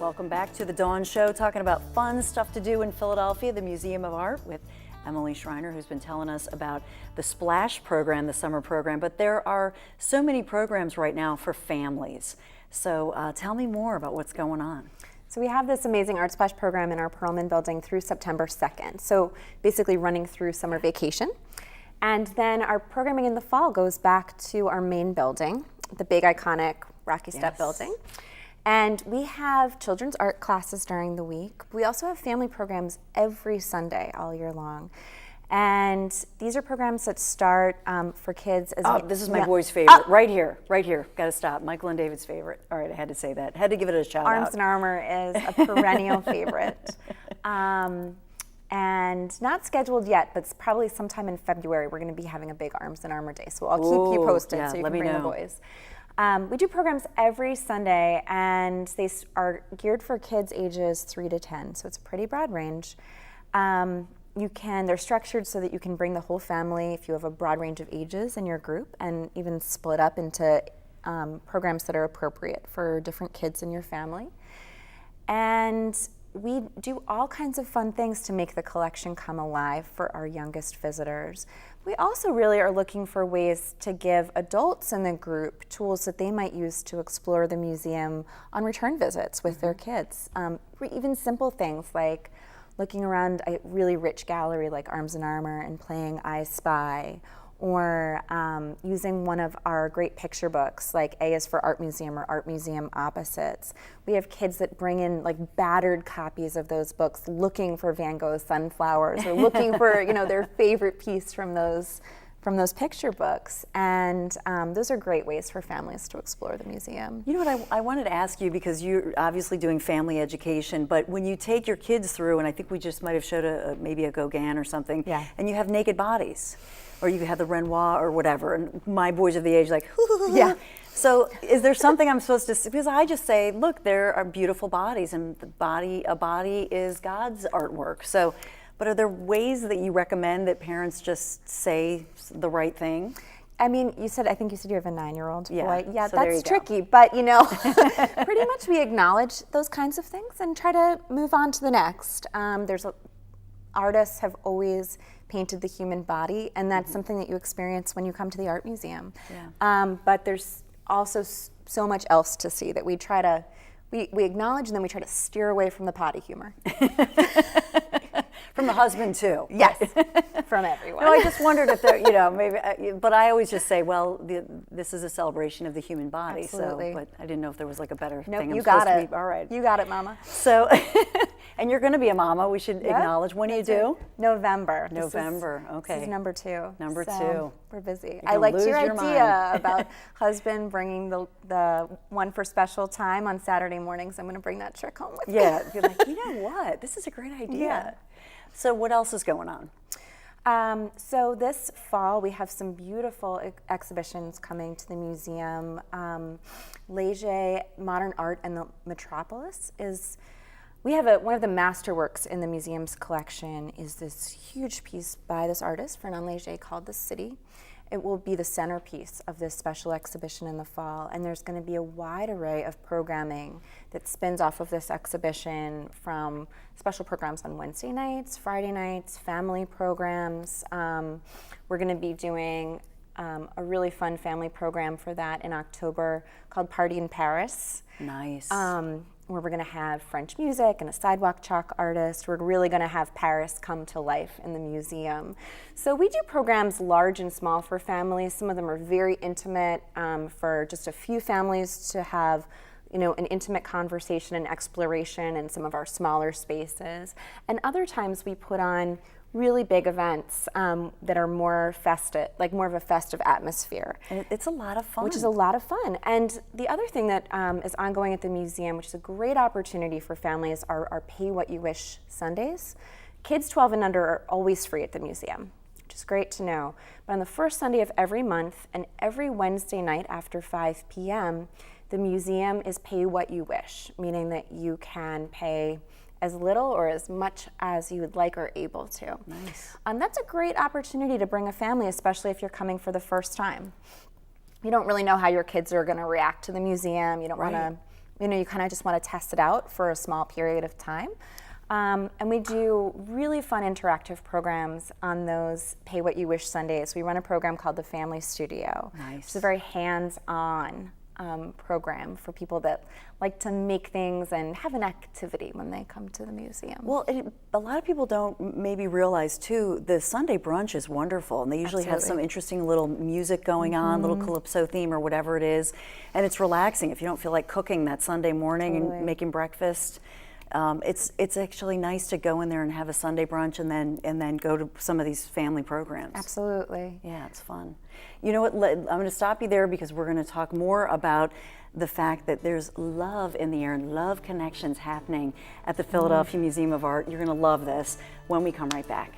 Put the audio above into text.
Welcome back to the Dawn Show, talking about fun stuff to do in Philadelphia, the Museum of Art, with Emily Schreiner, who's been telling us about the Splash program, the summer program. But there are so many programs right now for families. So tell me more about what's going on. So we have this amazing Art Splash program in our Perlman building through September 2nd. So basically running through summer vacation. And then our programming in the fall goes back to our main building, the big iconic Rocky Step building. And we have children's art classes during the week. We also have family programs every Sunday all year long. And these are programs that start for kids as this is my boy's favorite. Right here. Got to stop. Michael and David's favorite. All right, I had to say that. Had to give it a shout out. Arms and Armor is a perennial favorite. And not scheduled yet, but it's probably sometime in February we're going to be having a big Arms and Armor Day. So I'll keep you posted so you can bring the boys. We do programs every Sunday, and they are geared for kids ages 3 to 10, so it's a pretty broad range. They're structured so that you can bring the whole family if you have a broad range of ages in your group, and even split up into programs that are appropriate for different kids in your family. And we do all kinds of fun things to make the collection come alive for our youngest visitors. We also really are looking for ways to give adults in the group tools that they might use to explore the museum on return visits with their kids. Even simple things like looking around a really rich gallery like Arms and Armor and playing I Spy, or using one of our great picture books like A is for Art Museum or Art Museum Opposites. We have kids that bring in like battered copies of those books looking for Van Gogh's Sunflowers or looking for their favorite piece from those picture books. And those are great ways for families to explore the museum. You know what, I wanted to ask you, because you're obviously doing family education, but when you take your kids through, and I think we just might have showed maybe a Gauguin or something, and you have naked bodies, or you have the Renoir or whatever, and my boys are the age like, yeah. So is there something I'm supposed to, because I just say, look, there are beautiful bodies, and a body is God's artwork. So, but are there ways that you recommend that parents just say the right thing? I mean, I think you said you have a 9-year-old boy. Yeah, so that's tricky, but pretty much we acknowledge those kinds of things and try to move on to the next. Artists have always painted the human body, and that's something that you experience when you come to the art museum. But there's also so much else to see that we try to, we acknowledge, and then we try to steer away from the potty humor. From the husband too. Yes, from everyone. No, I just wondered if there, maybe, but I always just say, well, this is a celebration of the human body. Absolutely. So, but I didn't know if there was like a better nope, thing. You got it. All right. You got it, Mama. So, and you're going to be a mama. We should acknowledge. When do you do? November. Okay. This is number 2. Number 2. We're busy. I liked your idea about husband bringing the one for special time on Saturday mornings. I'm going to bring that trick home with me. Yeah. You're like, you know what? This is a great idea. Yeah. So what else is going on? So this fall we have some beautiful exhibitions coming to the museum. Leger Modern Art and the Metropolis we have one of the masterworks in the museum's collection is this huge piece by this artist, Fernand Léger, called The City. It will be the centerpiece of this special exhibition in the fall, and there's going to be a wide array of programming that spins off of this exhibition, from special programs on Wednesday nights, Friday nights, family programs. We're going to be doing a really fun family program for that in October called Party in Paris. Nice. Where we're going to have French music and a sidewalk chalk artist. We're really going to have Paris come to life in the museum. So we do programs large and small for families. Some of them are very intimate for just a few families to have an intimate conversation and exploration in some of our smaller spaces. And other times we put on really big events that are more festive, like more of a festive atmosphere. And it's a lot of fun. Which is a lot of fun. And the other thing that is ongoing at the museum, which is a great opportunity for families, are our Pay What You Wish Sundays. Kids 12 and under are always free at the museum, which is great to know. But on the first Sunday of every month and every Wednesday night after 5 p.m., the museum is Pay What You Wish, meaning that you can pay as little or as much as you would like or able to. Nice. That's a great opportunity to bring a family, especially if you're coming for the first time. You don't really know how your kids are going to react to the museum. You don't want to you kind of just want to test it out for a small period of time. And we do really fun interactive programs on those Pay What You Wish Sundays. We run a program called the Family Studio. Nice. It's a very hands-on program for people that like to make things and have an activity when they come to the museum. Well, a lot of people don't maybe realize too, the Sunday brunch is wonderful, and they usually have some interesting little music going on, little calypso theme or whatever it is, and it's relaxing if you don't feel like cooking that Sunday morning and making breakfast. It's actually nice to go in there and have a Sunday brunch and then go to some of these family programs. Absolutely. Yeah, it's fun. You know what, I'm going to stop you there because we're going to talk more about the fact that there's love in the air and love connections happening at the Philadelphia Museum of Art. You're going to love this when we come right back.